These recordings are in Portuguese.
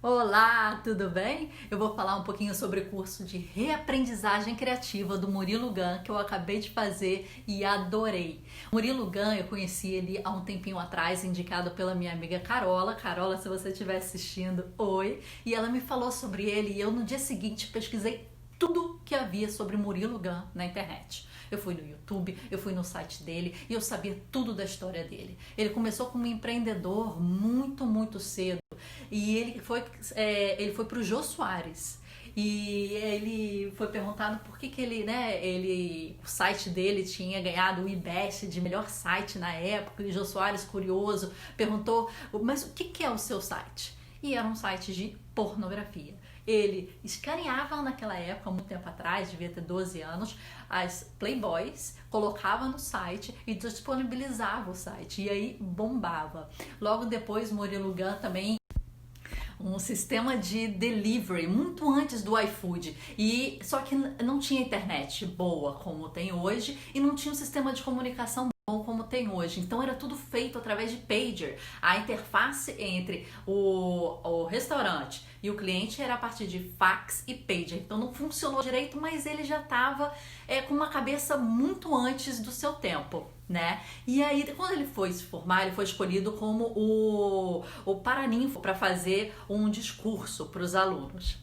Olá, tudo bem? Eu vou falar um pouquinho sobre o curso de reaprendizagem criativa do Murilo Gun que eu acabei de fazer e adorei. Murilo Gun, eu conheci ele há um tempinho atrás, indicado pela minha amiga Carola. Carola, se você estiver assistindo, oi! E ela me falou sobre ele e eu no dia seguinte pesquisei tudo que havia sobre Murilo Gun na internet. Eu fui no YouTube, eu fui no site dele e eu sabia tudo da história dele. Ele começou como empreendedor muito cedo e ele foi pro Jô Soares. E ele foi perguntado por que o site dele tinha ganhado o IBEST de melhor site na época. E o Jô Soares, curioso, perguntou: mas o que é o seu site? E era um site de pornografia. Ele escaneava naquela época, muito tempo atrás, devia ter 12 anos, as Playboys, colocava no site e disponibilizava o site. E aí bombava. Logo depois, Murilo Gun também um sistema de delivery muito antes do iFood, e só que não tinha internet boa como tem hoje e não tinha um sistema de comunicação bom como tem hoje, então era tudo feito através de pager. A interface entre o restaurante e o cliente era a partir de fax e pager, então não funcionou direito, mas ele já estava com uma cabeça muito antes do seu tempo, né? E aí, quando ele foi se formar, ele foi escolhido como o paraninfo para fazer um discurso para os alunos.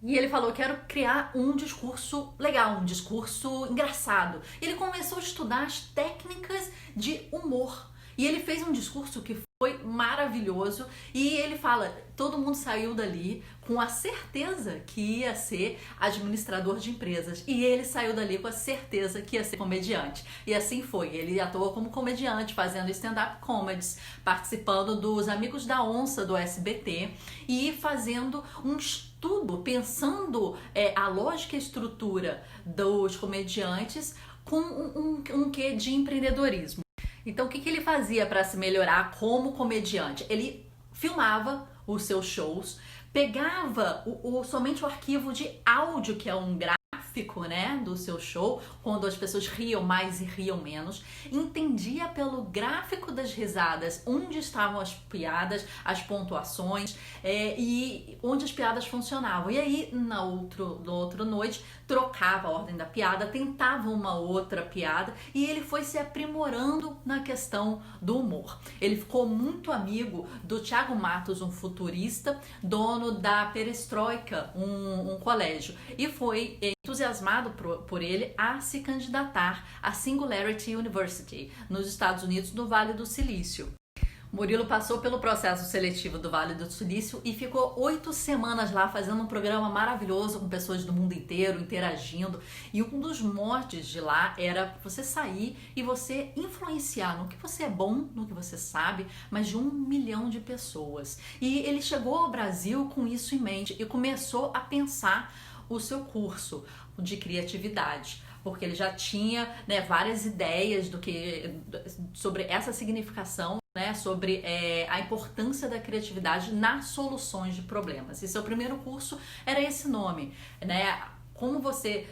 E ele falou: quero criar um discurso legal, um discurso engraçado. E ele começou a estudar as técnicas de humor. E ele fez um discurso que foi maravilhoso. E ele fala: todo mundo saiu dali com a certeza que ia ser administrador de empresas. E ele saiu dali com a certeza que ia ser comediante. E assim foi. Ele atuou como comediante, fazendo stand-up comedies, participando dos Amigos da Onça do SBT e fazendo um estudo, pensando a lógica e estrutura dos comediantes com um quê de empreendedorismo. Então, o que ele fazia para se melhorar como comediante? Ele filmava os seus shows, pegava somente o arquivo de áudio, que é um gráfico, né, do seu show, quando as pessoas riam mais e riam menos, entendia pelo gráfico das risadas onde estavam as piadas, as pontuações e onde as piadas funcionavam. E aí, na outra noite, trocava a ordem da piada, tentava uma outra piada e ele foi se aprimorando na questão do humor. Ele ficou muito amigo do Thiago Matos, um futurista, dono da Perestroika, um colégio, e foi entusiasmado por ele a se candidatar à Singularity University nos Estados Unidos, no Vale do Silício. Murilo passou pelo processo seletivo do Vale do Silício e ficou 8 semanas lá fazendo um programa maravilhoso com pessoas do mundo inteiro, interagindo. E um dos motes de lá era você sair e você influenciar no que você é bom, no que você sabe, mas de 1 milhão de pessoas. E ele chegou ao Brasil com isso em mente e começou a pensar o seu curso de criatividade, porque ele já tinha, né, várias ideias sobre essa significação, né, sobre a importância da criatividade nas soluções de problemas. E seu primeiro curso era esse nome, né? Como você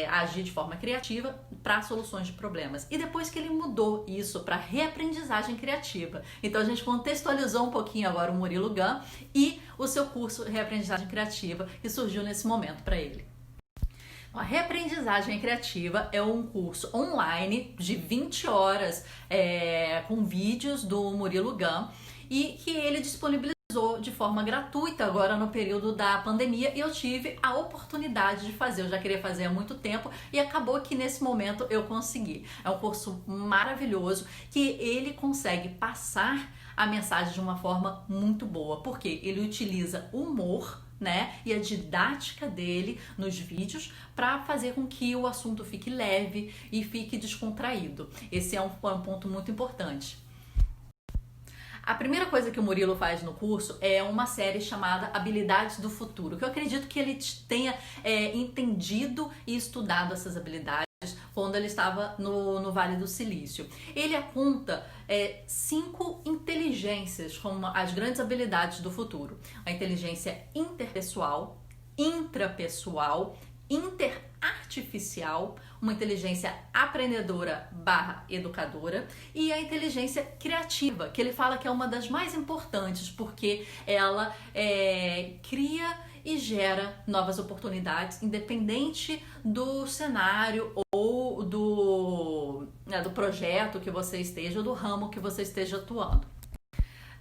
agir de forma criativa para soluções de problemas. E depois que ele mudou isso para reaprendizagem criativa. Então a gente contextualizou um pouquinho agora o Murilo Gun e o seu curso Reaprendizagem Criativa, que surgiu nesse momento para ele. A reaprendizagem criativa é um curso online de 20 horas com vídeos do Murilo Gun e que ele disponibilizou de forma gratuita agora no período da pandemia, e eu tive a oportunidade de fazer. Eu já queria fazer há muito tempo e acabou que nesse momento eu consegui. É um curso maravilhoso que ele consegue passar a mensagem de uma forma muito boa, porque ele utiliza humor, né, e a didática dele nos vídeos para fazer com que o assunto fique leve e fique descontraído. Esse é um ponto muito importante. A primeira coisa que o Murilo faz no curso é uma série chamada Habilidades do Futuro, que eu acredito que ele tenha entendido e estudado essas habilidades quando ele estava no Vale do Silício. Ele aponta 5 inteligências como as grandes habilidades do futuro: a inteligência interpessoal, intrapessoal, interartificial, uma inteligência aprendedora barra educadora e a inteligência criativa, que ele fala que é uma das mais importantes, porque ela cria e gera novas oportunidades, independente do cenário ou do projeto que você esteja, ou do ramo que você esteja atuando.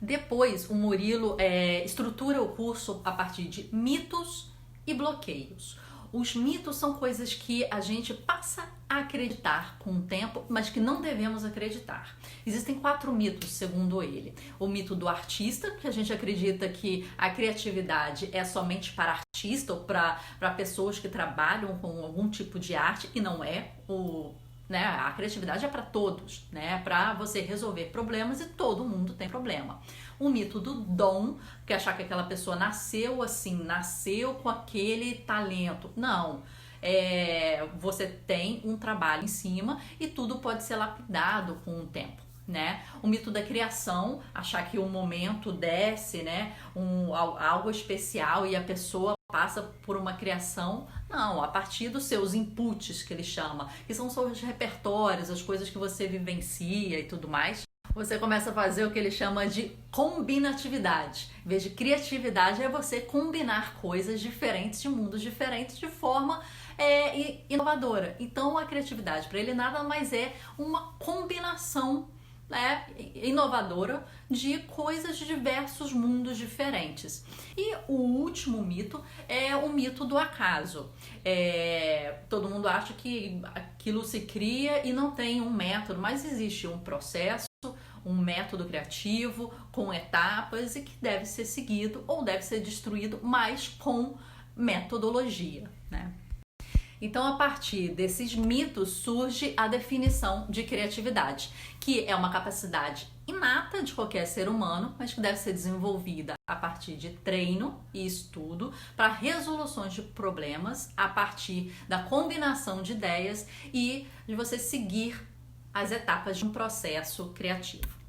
Depois, o Murilo estrutura o curso a partir de mitos e bloqueios. Os mitos são coisas que a gente passa a acreditar com o tempo, mas que não devemos acreditar. Existem 4 mitos, segundo ele. O mito do artista, que a gente acredita que a criatividade é somente para artista ou para pessoas que trabalham com algum tipo de arte, e não é. A criatividade é para todos, né? Para você resolver problemas, e todo mundo tem problema. O mito do dom, que é achar que aquela pessoa nasceu assim, nasceu com aquele talento. Não. Você tem um trabalho em cima e tudo pode ser lapidado com o tempo, né? O mito da criação, achar que um momento desce, né? Algo especial e a pessoa passa por uma criação. Não, a partir dos seus inputs, que ele chama, que são os seus repertórios, as coisas que você vivencia e tudo mais. Você começa a fazer o que ele chama de combinatividade. Em vez de criatividade, é você combinar coisas diferentes, de mundos diferentes, de forma inovadora. Então, a criatividade para ele nada mais é uma combinação, né, inovadora de coisas de diversos mundos diferentes. E o último mito é o mito do acaso. Todo mundo acha que aquilo se cria e não tem um método, mas existe um processo, um método criativo com etapas e que deve ser seguido ou deve ser destruído, mas com metodologia, né? Então, a partir desses mitos surge a definição de criatividade, que é uma capacidade inata de qualquer ser humano, mas que deve ser desenvolvida a partir de treino e estudo para resoluções de problemas, a partir da combinação de ideias e de você seguir as etapas de um processo criativo.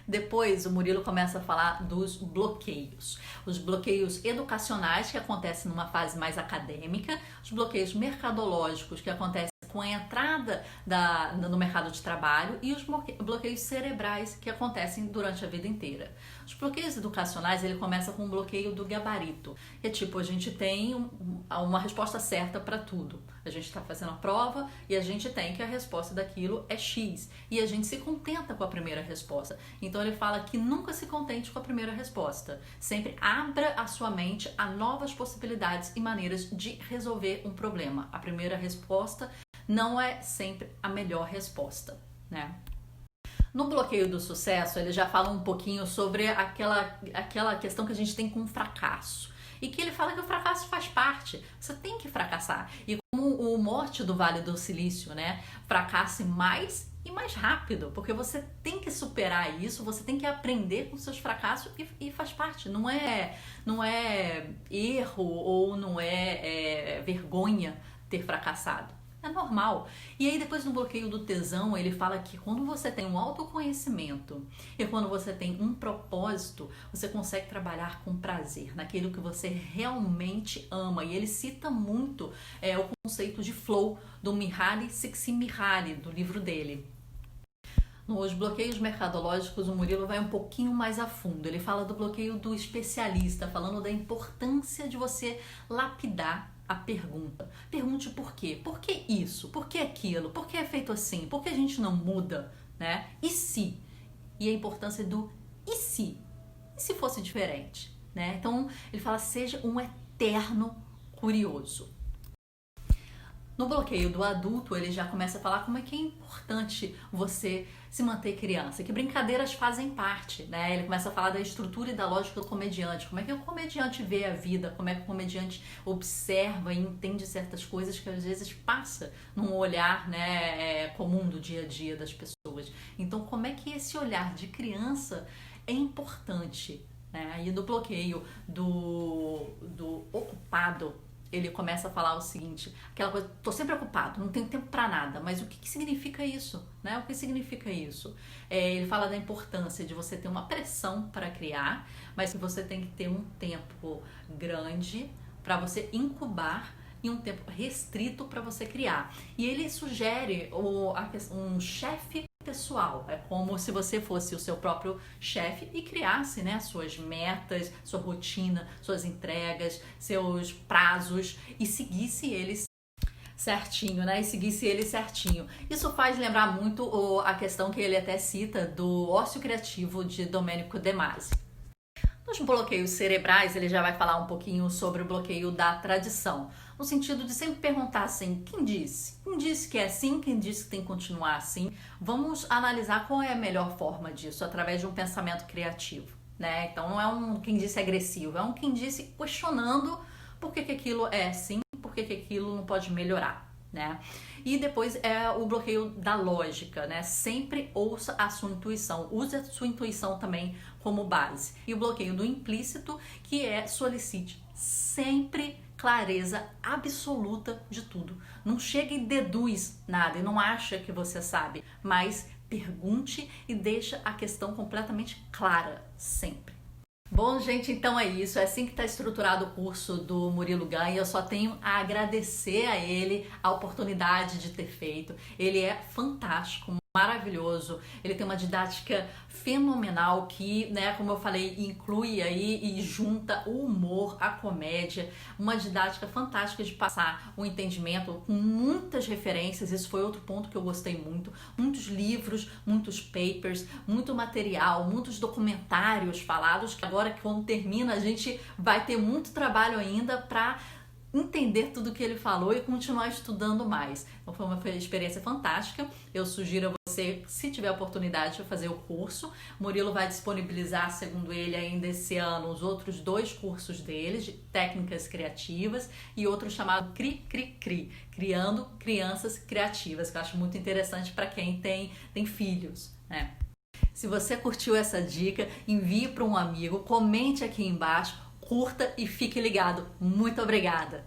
Depois, o Murilo começa a falar dos bloqueios. Os bloqueios educacionais, que acontecem numa fase mais acadêmica, os bloqueios mercadológicos, que acontecem com a entrada no mercado de trabalho, e os bloqueios cerebrais, que acontecem durante a vida inteira. Os bloqueios educacionais, ele começa com o bloqueio do gabarito. É tipo, a gente tem uma resposta certa para tudo. A gente está fazendo a prova e a gente tem que a resposta daquilo é X. E a gente se contenta com a primeira resposta. Então ele fala que nunca se contente com a primeira resposta. Sempre abra a sua mente a novas possibilidades e maneiras de resolver um problema. A primeira resposta não é sempre a melhor resposta, né? No bloqueio do sucesso, ele já fala um pouquinho sobre aquela questão que a gente tem com o fracasso. E que ele fala que o fracasso faz parte, você tem que fracassar. E como o mote do Vale do Silício, né? Fracasse mais e mais rápido, porque você tem que superar isso, você tem que aprender com seus fracassos e faz parte. Não é erro ou não é vergonha ter fracassado. É normal. E aí depois no bloqueio do tesão, ele fala que quando você tem um autoconhecimento e quando você tem um propósito, você consegue trabalhar com prazer, naquilo que você realmente ama. E ele cita muito o conceito de flow do Mihaly Csikszentmihalyi, do livro dele. Nos bloqueios mercadológicos, o Murilo vai um pouquinho mais a fundo. Ele fala do bloqueio do especialista, falando da importância de você lapidar a pergunta. Pergunte por quê? Por que isso? Por que aquilo? Por que é feito assim? Por que a gente não muda, né? E se? E a importância do e se? E se fosse diferente, né? Então, ele fala, seja um eterno curioso. No bloqueio do adulto, ele já começa a falar como é que é importante você se manter criança, que brincadeiras fazem parte, né? Ele começa a falar da estrutura e da lógica do comediante, como é que o comediante vê a vida, como é que o comediante observa e entende certas coisas que às vezes passa num olhar, né, comum do dia a dia das pessoas. Então, como é que esse olhar de criança é importante, né? E do bloqueio do ocupado, ele começa a falar o seguinte, aquela coisa, tô sempre ocupado, não tenho tempo para nada, mas o que significa isso, né? O que significa isso? Ele fala da importância de você ter uma pressão para criar, mas que você tem que ter um tempo grande para você incubar e um tempo restrito para você criar. E ele sugere um chefe pessoal. É como se você fosse o seu próprio chefe e criasse, né, suas metas, sua rotina, suas entregas, seus prazos e seguisse eles certinho, né? E seguisse ele certinho. Isso faz lembrar muito a questão que ele até cita do ócio criativo de Domenico De Masi. Nos bloqueios cerebrais, ele já vai falar um pouquinho sobre o bloqueio da tradição, no sentido de sempre perguntar assim, quem disse? Quem disse que é assim? Quem disse que tem que continuar assim? Vamos analisar qual é a melhor forma disso, através de um pensamento criativo, né? Então não é um quem disse agressivo, é um quem disse questionando por que aquilo é assim, por que aquilo não pode melhorar, né? E depois é o bloqueio da lógica, né? Sempre ouça a sua intuição, use a sua intuição também como base. E o bloqueio do implícito, que é solicite sempre clareza absoluta de tudo. Não chega e deduz nada e não acha que você sabe, mas pergunte e deixa a questão completamente clara, sempre. Bom, gente, então é isso. É assim que está estruturado o curso do Murilo Gun e eu só tenho a agradecer a ele a oportunidade de ter feito. Ele é fantástico, maravilhoso. Ele tem uma didática fenomenal que, né, como eu falei, inclui aí e junta o humor, a comédia, uma didática fantástica de passar o entendimento com muitas referências. Esse foi outro ponto que eu gostei muito. Muitos livros, muitos papers, muito material, muitos documentários falados, que agora quando termina a gente vai ter muito trabalho ainda para entender tudo que ele falou e continuar estudando mais. Então foi uma experiência fantástica. Eu sugiro a você, se tiver oportunidade, de fazer o curso. Murilo vai disponibilizar, segundo ele, ainda esse ano, os outros 2 cursos dele, de técnicas criativas, e outro chamado Cri Cri Cri, Criando Crianças Criativas, que eu acho muito interessante para quem tem filhos, né? Se você curtiu essa dica, envie para um amigo, comente aqui embaixo, curta e fique ligado. Muito obrigada!